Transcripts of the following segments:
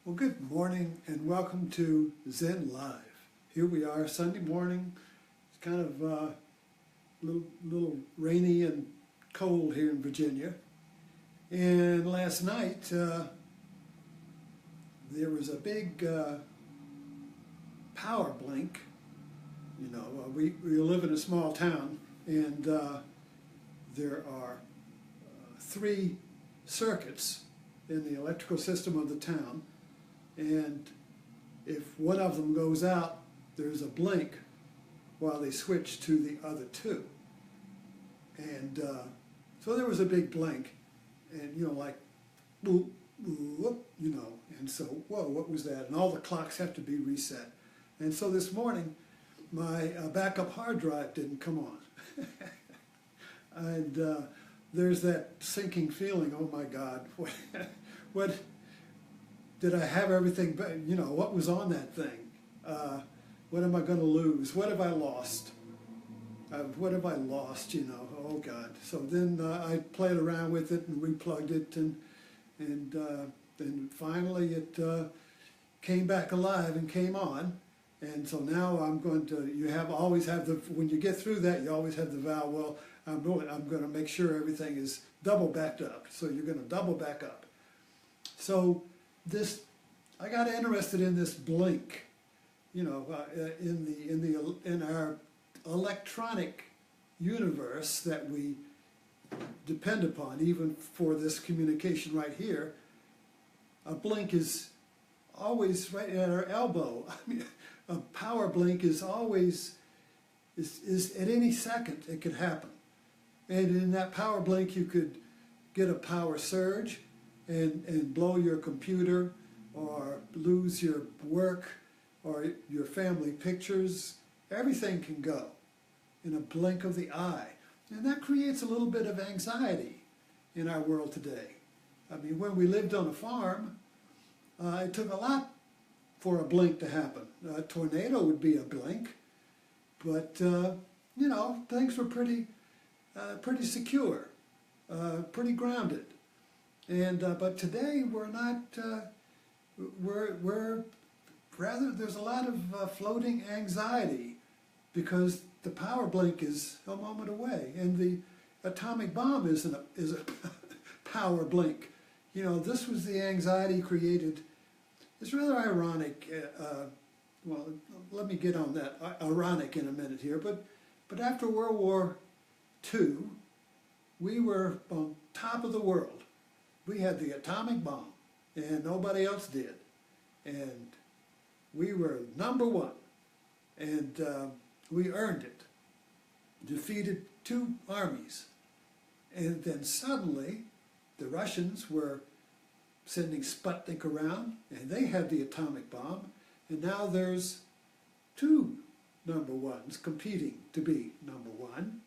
Well, good morning and welcome to Zen Live. Here we are, Sunday morning. It's kind of little rainy and cold here in Virginia. And last night there was a big power blink. You know, we live in a small town, and there are three circuits in the electrical system of the town. And if one of them goes out, there's a blink while they switch to the other two. And so there was a big blink, and like boop, boop, and so, whoa, what was that? And all the clocks have to be reset. And so this morning, my backup hard drive didn't come on. And there's that sinking feeling, oh my God, what did I have everything, what was on that thing? What am I going to lose? What have I lost? What have I lost, oh God. So then I played around with it and replugged it, and finally it came back alive and came on. And so now I'm going to, always have when you get through that, you always have the vow, well, I'm going to make sure everything is double backed up. So you're going to double back up. So I got interested in this blink, in our electronic universe that we depend upon, even for this communication right here. A blink is always right at our elbow. I mean, a power blink is always is at any second it could happen, and in that power blink you could get a power surge and blow your computer, or lose your work, or your family pictures. Everything can go in a blink of the eye. And that creates a little bit of anxiety in our world today. I mean, when we lived on a farm, it took a lot for a blink to happen. A tornado would be a blink, but things were pretty secure, pretty grounded. And but today we're not. We're rather, there's a lot of floating anxiety because the power blink is a moment away, and the atomic bomb is a power blink. This was the anxiety created. It's rather ironic. Well, let me get on that ironic in a minute here. But after World War II, we were on top of the world. We had the atomic bomb, and nobody else did. And we were number one, and we earned it. Defeated two armies. And then suddenly, the Russians were sending Sputnik around, and they had the atomic bomb, and now there's two number ones competing to be number one.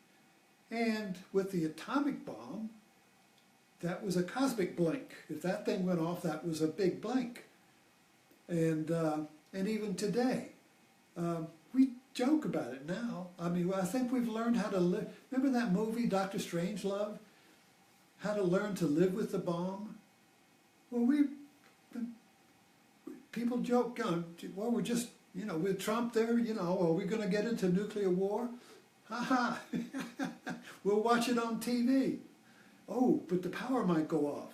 And with the atomic bomb, that was a cosmic blink. If that thing went off, that was a big blink. And even today, we joke about it now. I mean, I think we've learned how to live. Remember that movie, Dr. Strangelove? How to learn to live with the bomb? Well, people joke, well, we're just, with Trump there, are we going to get into nuclear war? Ha ha! We'll watch it on TV. Oh, but the power might go off.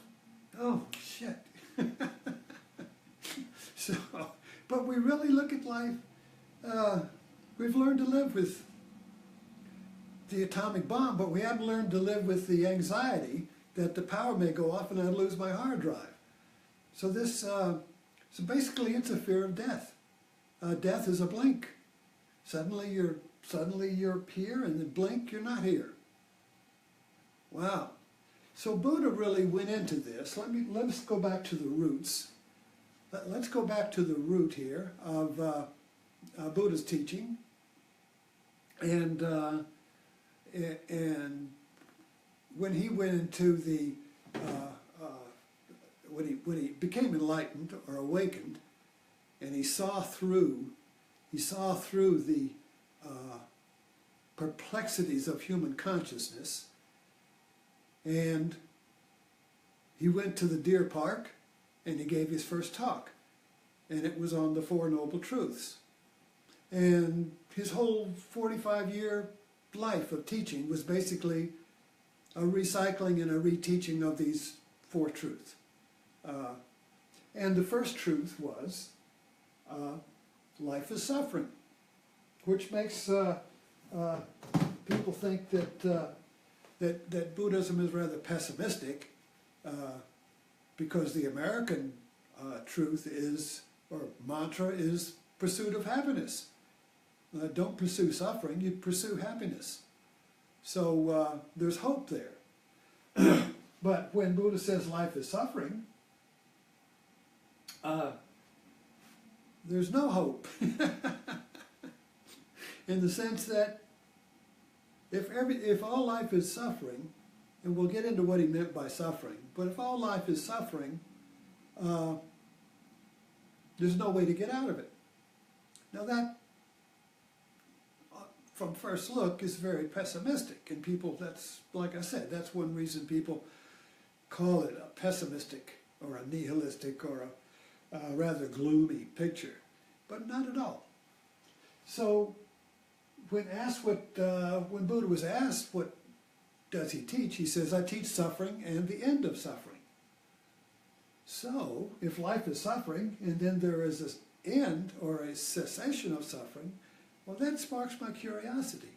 Oh, shit. So, but we really look at life, we've learned to live with the atomic bomb, but we haven't learned to live with the anxiety that the power may go off and I'd lose my hard drive. So so basically it's a fear of death. Death is a blink. Suddenly you're here, and then blink, you're not here. Wow. So Buddha really went into this. Let's go back to the roots. Let's go back to the root here of Buddha's teaching, and when he went into the when he became enlightened or awakened, and he saw through the perplexities of human consciousness, and he went to the deer park and he gave his first talk. and it was on the Four Noble Truths. And his whole 45-year life of teaching was basically a recycling and a reteaching of these four truths. And the first truth was life is suffering, which makes people think that Buddhism is rather pessimistic, because the American truth is, or mantra is, pursuit of happiness. Don't pursue suffering, you pursue happiness. So there's hope there. But when Buddha says life is suffering, there's no hope. In the sense that if all life is suffering, and we'll get into what he meant by suffering, but if all life is suffering, there's no way to get out of it. Now that, from first look, is very pessimistic, and people, that's, like I said, that's one reason people call it a pessimistic or a nihilistic or a rather gloomy picture, but not at all. So when Buddha was asked what does he teach, he says, I teach suffering and the end of suffering. So if life is suffering and then there is an end or a cessation of suffering, well, that sparks my curiosity.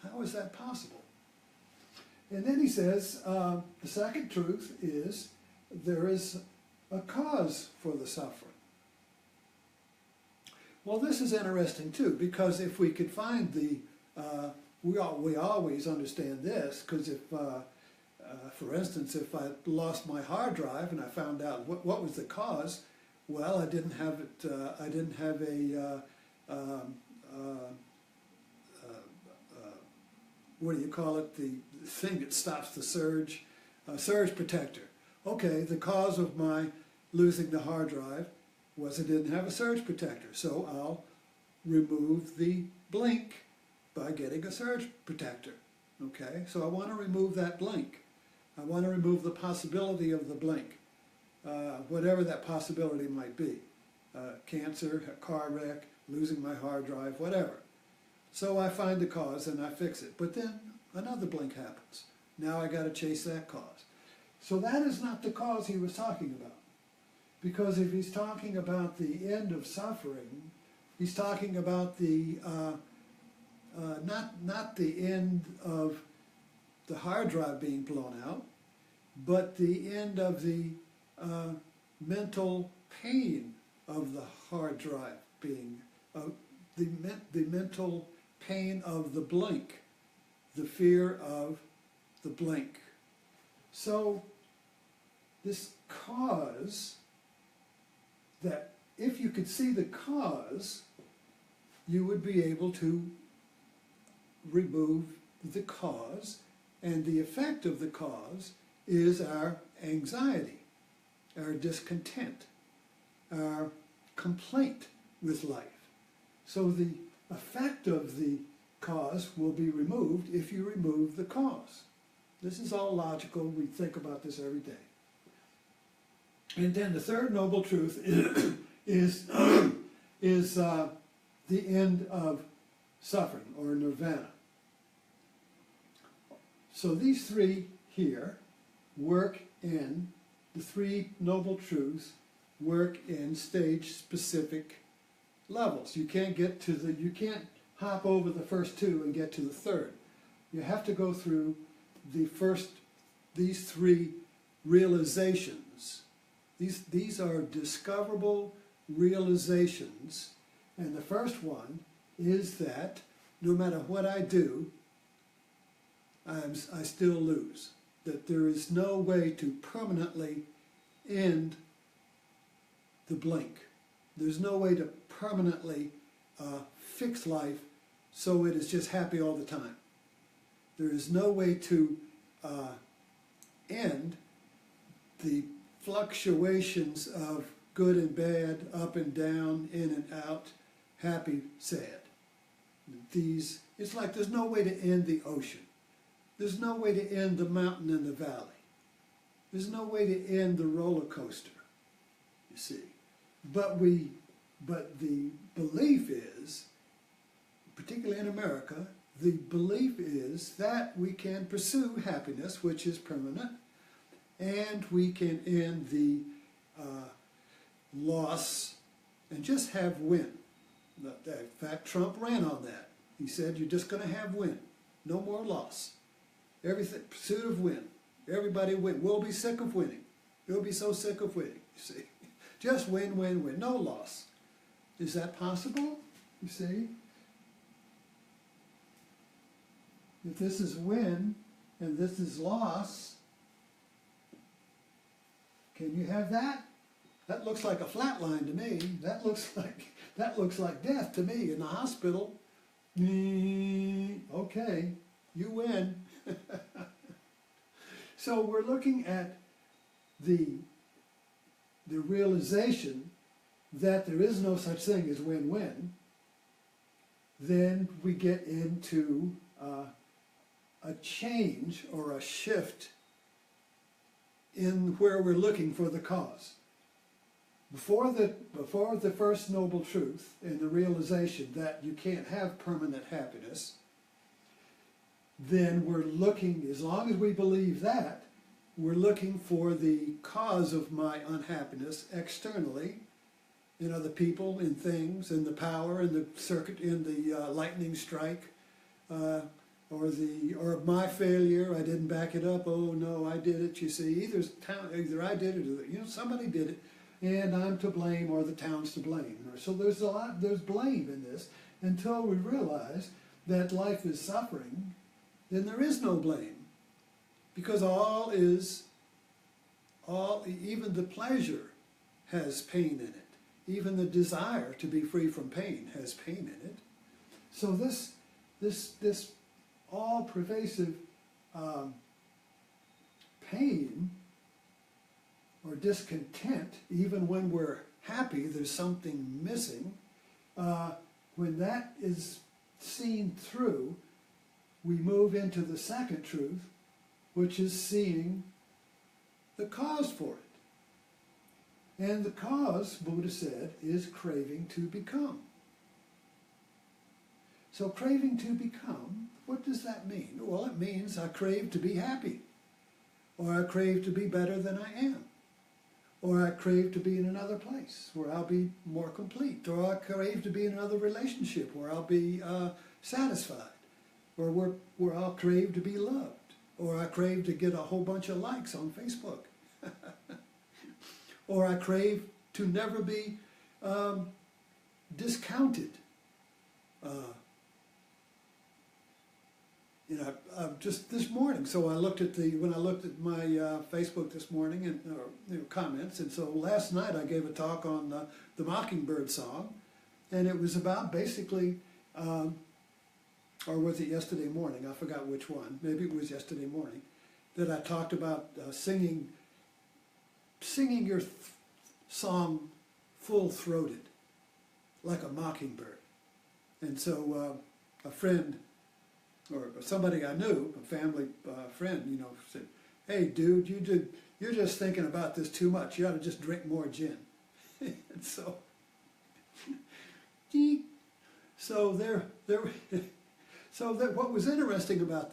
How is that possible? And then he says, the second truth is there is a cause for the suffering. Well, this is interesting too, because if we could find the, we always understand this, because if, for instance, if I lost my hard drive and I found out what was the cause, well, I didn't have it, I didn't have a, what do you call it, the thing that stops the surge, surge protector. Okay, the cause of my losing the hard drive was I didn't have a surge protector, so I'll remove the blink by getting a surge protector. Okay, so I want to remove that blink. I want to remove the possibility of the blink, whatever that possibility might be. Cancer, a car wreck, losing my hard drive, whatever. So I find the cause and I fix it. But then another blink happens. Now I got to chase that cause. So that is not the cause he was talking about. Because if he's talking about the end of suffering, he's talking about the not the end of the hard drive being blown out, but the end of the mental pain of the hard drive being, the mental pain of the blink, the fear of the blink. So this cause, that if you could see the cause, you would be able to remove the cause, and the effect of the cause is our anxiety, our discontent, our complaint with life. So the effect of the cause will be removed if you remove the cause. This is all logical. We think about this every day. And then the third noble truth is the end of suffering, or nirvana. So these three here work in, the three noble truths work in stage-specific levels. You can't get to the, you can't hop over the first two and get to the third. You have to go through the first, these three realizations. These are discoverable realizations, and the first one is that no matter what I do, I still lose. That there is no way to permanently end the blink. There's no way to permanently fix life so it is just happy all the time. There is no way to end the fluctuations of good and bad, up and down, in and out, happy, sad. It's like there's no way to end the ocean. There's no way to end the mountain and the valley. There's no way to end the roller coaster, you see. but the belief is, particularly in America, the belief is that we can pursue happiness, which is permanent, and we can end the loss and just have win. In fact, Trump ran on that. He said, you're just going to have win. No more loss. Everything, pursuit of win. Everybody win. We'll be sick of winning. You'll be so sick of winning, you see. Just win, win, win. No loss. Is that possible? You see? If this is win and this is loss, can you have that? That looks like a flat line to me. That looks like death to me in the hospital. Okay, you win. So we're looking at the realization that there is no such thing as win-win. Then we get into a change or a shift in where we're looking for the cause. Before the first noble truth and the realization that you can't have permanent happiness, then we're looking, as long as we believe that, we're looking for the cause of my unhappiness externally, in other people, in things, in the power, in the circuit, in the lightning strike, or my failure. I didn't back it up. Oh no, I did it. You see, either I did it, or somebody did it, and I'm to blame, or the town's to blame. So there's blame in this until we realize that life is suffering. Then there is no blame, because even the pleasure has pain in it. Even the desire to be free from pain has pain in it. So this all-pervasive pain or discontent, even when we're happy, there's something missing. When that is seen through, we move into the second truth, which is seeing the cause for it. And the cause, Buddha said, is craving to become. So craving to become, what does that mean? Well, it means I crave to be happy, or I crave to be better than I am, or I crave to be in another place where I'll be more complete, or I crave to be in another relationship where I'll be satisfied, or where I'll crave to be loved, or I crave to get a whole bunch of likes on Facebook, or I crave to never be discounted. Just this morning, so when I looked at my Facebook this morning and comments, and so last night I gave a talk on the Mockingbird song, and it was about basically, or was it yesterday morning? I forgot which one. Maybe it was yesterday morning that I talked about singing your song full-throated, like a mockingbird. And so a friend, or somebody I knew, a family friend, said, "Hey, dude, you're just thinking about this too much. You ought to just drink more gin." And so, what was interesting about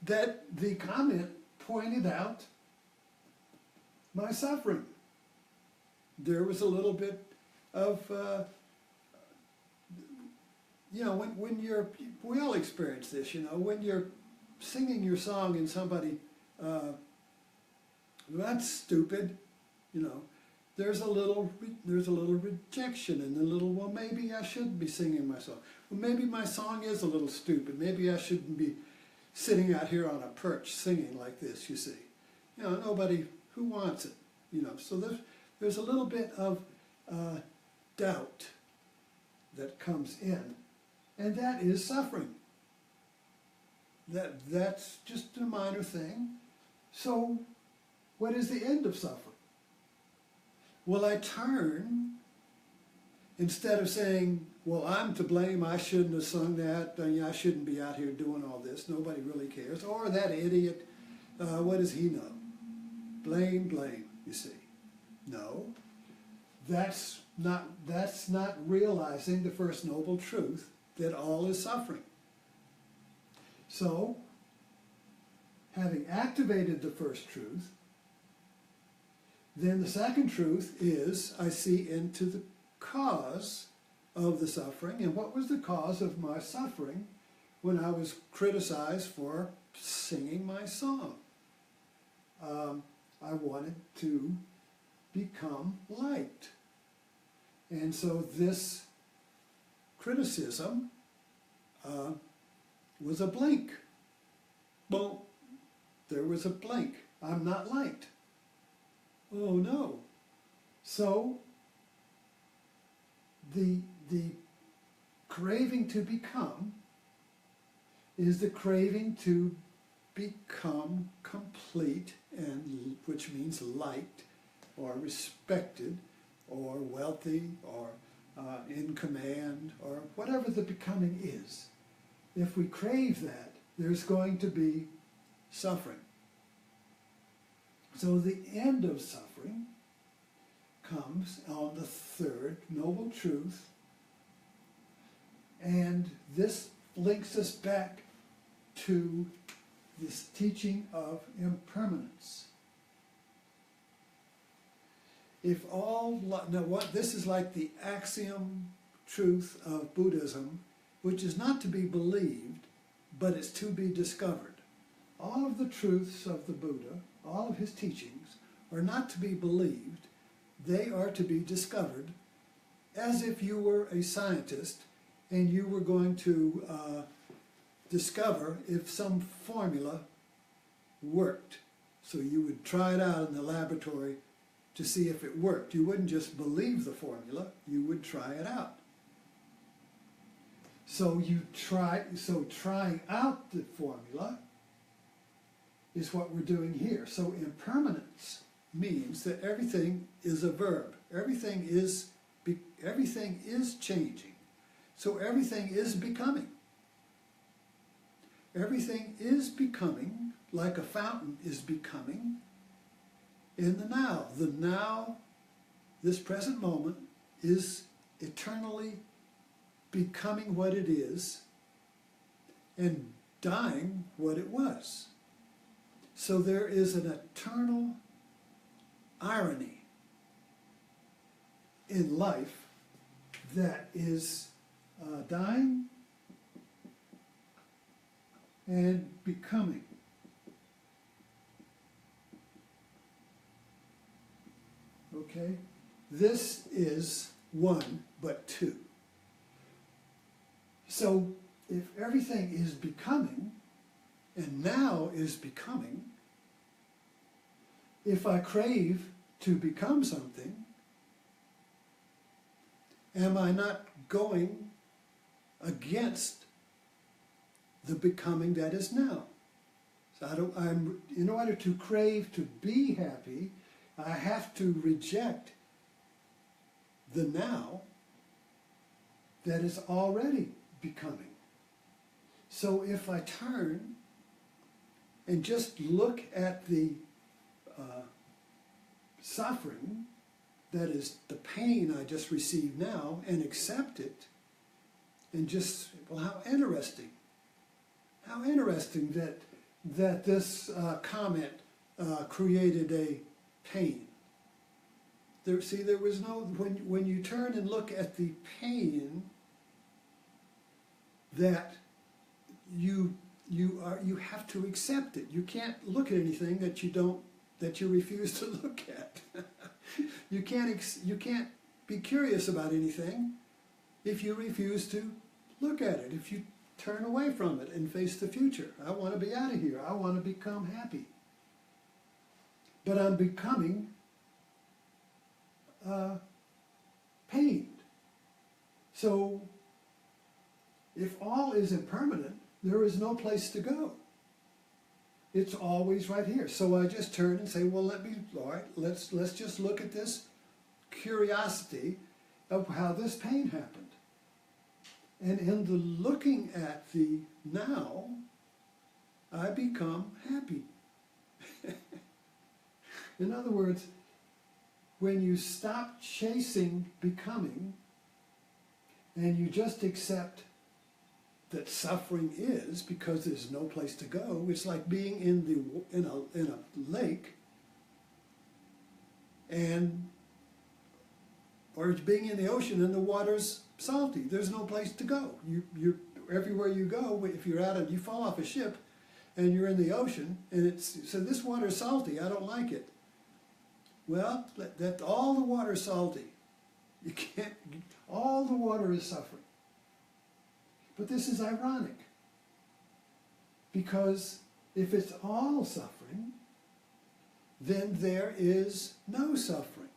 that the comment pointed out my suffering. There was a little bit of, we all experience this, when you're singing your song and somebody, that's stupid, there's a little rejection and a little, well, maybe I shouldn't be singing my song. Well, maybe my song is a little stupid. Maybe I shouldn't be sitting out here on a perch singing like this, you see. Nobody, who wants it? So there's a little bit of doubt that comes in, and that is suffering. That's just a minor thing. So what is the end of suffering? Will I turn, instead of saying, well, I'm to blame, I shouldn't have sung that, I shouldn't be out here doing all this, nobody really cares, or that idiot, what does he know? Blame, you see. No. that's not realizing the first noble truth, that all is suffering. So, having activated the first truth, then the second truth is I see into the cause of the suffering. And what was the cause of my suffering when I was criticized for singing my song? I wanted to become liked. And so this criticism was a blink. Well, there was a blink. I'm not liked. Oh no. So the craving to become is the craving to become complete, and which means liked or respected or wealthy or in command or whatever the becoming is. If we crave that, there's going to be suffering. So the end of suffering comes on the third noble truth, and this links us back to this teaching of impermanence. If all, now what, this is like the axiom truth of Buddhism, which is not to be believed, but it's to be discovered. All of the truths of the Buddha, all of his teachings, are not to be believed, they are to be discovered, as if you were a scientist and you were going to discover if some formula worked. So you would try it out in the laboratory to see if it worked. You wouldn't just believe the formula, you would try it out. So trying out the formula is what we're doing here. So impermanence means that everything is a verb. Everything is changing. So everything is becoming. Everything is becoming like a fountain is becoming in the now. The now, this present moment, is eternally becoming what it is and dying what it was. So there is an eternal irony in life that is dying and becoming. Okay? This is one, but two. So if everything is becoming, and now is becoming, if I crave to become something, am I not going against the becoming that is now? So in order to crave to be happy, I have to reject the now that is already becoming. So if I turn and just look at the suffering, that is the pain I just received now, and accept it, and just, well, how interesting that this comment created a pain. There was no, when you turn and look at the pain that you have to accept it. You can't look at anything that you refuse to look at. You can't be curious about anything if you refuse to look at it, if you turn away from it and face the future. I want to be out of here. I want to become happy. But I'm becoming pained. So if all is impermanent, there is no place to go. It's always right here. So I just turn and say, well, all right, let's just look at this curiosity of how this pain happened. And in the looking at the now, I become happy. In other words, when you stop chasing becoming and you just accept that suffering is, because there's no place to go. It's like being in a lake, or it's being in the ocean and the water's salty. There's no place to go. You everywhere you go, if you're you fall off a ship and you're in the ocean and so this water's salty, I don't like it. Well, that all the water's salty. You can't, all the water is suffering. But this is ironic, because if it's all suffering, then there is no suffering.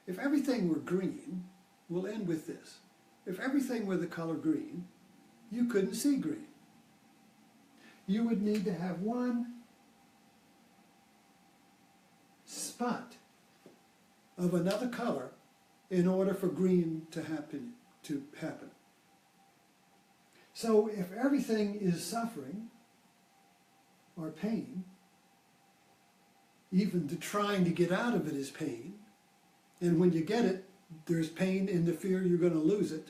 If everything were green, we'll end with this. If everything were the color green, you couldn't see green. You would need to have one spot of another color in order for green to happen. So if everything is suffering or pain, even the trying to get out of it is pain, and when you get it, there's pain in the fear you're going to lose it.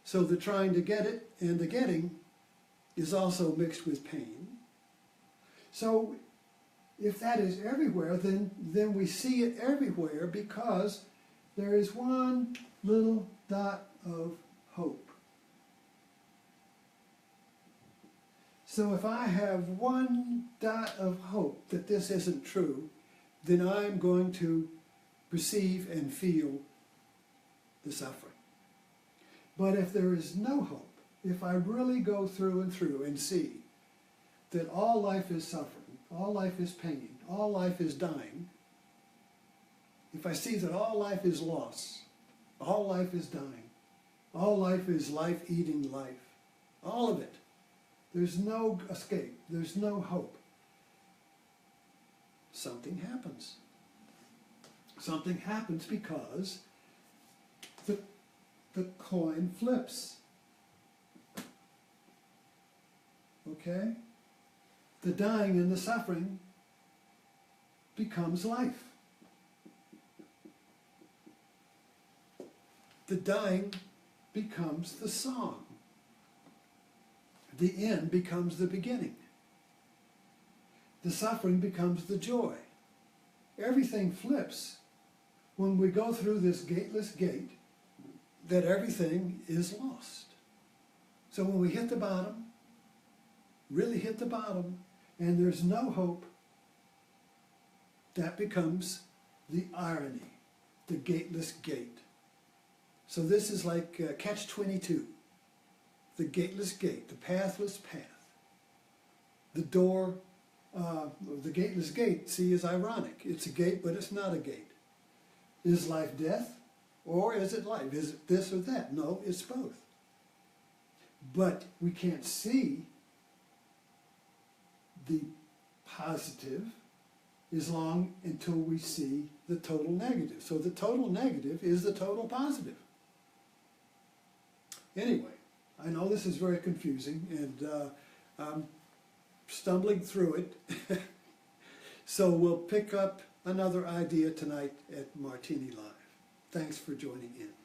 So the trying to get it and the getting is also mixed with pain. So if that is everywhere, then we see it everywhere, because there is one little dot of hope. So if I have one dot of hope that this isn't true, then I'm going to perceive and feel the suffering. But if there is no hope, if I really go through and see that all life is suffering, all life is pain, all life is dying, if I see that all life is loss, all life is dying, all life is life eating life, all of it, there's no escape, there's no hope, something happens. Something happens because the coin flips. Okay? The dying and the suffering becomes life. The dying becomes the song. The end becomes the beginning. The suffering becomes the joy. Everything flips when we go through this gateless gate, that everything is lost. So when we hit the bottom, really hit the bottom, and there's no hope, that becomes the irony, the gateless gate. So this is like catch-22, the gateless gate, the pathless path. The door, the gateless gate, see, is ironic. It's a gate, but it's not a gate. Is life death, or is it life? Is it this or that? No, it's both. But we can't see the positive until we see the total negative. So the total negative is the total positive. Anyway, I know this is very confusing, and I'm stumbling through it. So we'll pick up another idea tonight at Martini Live. Thanks for joining in.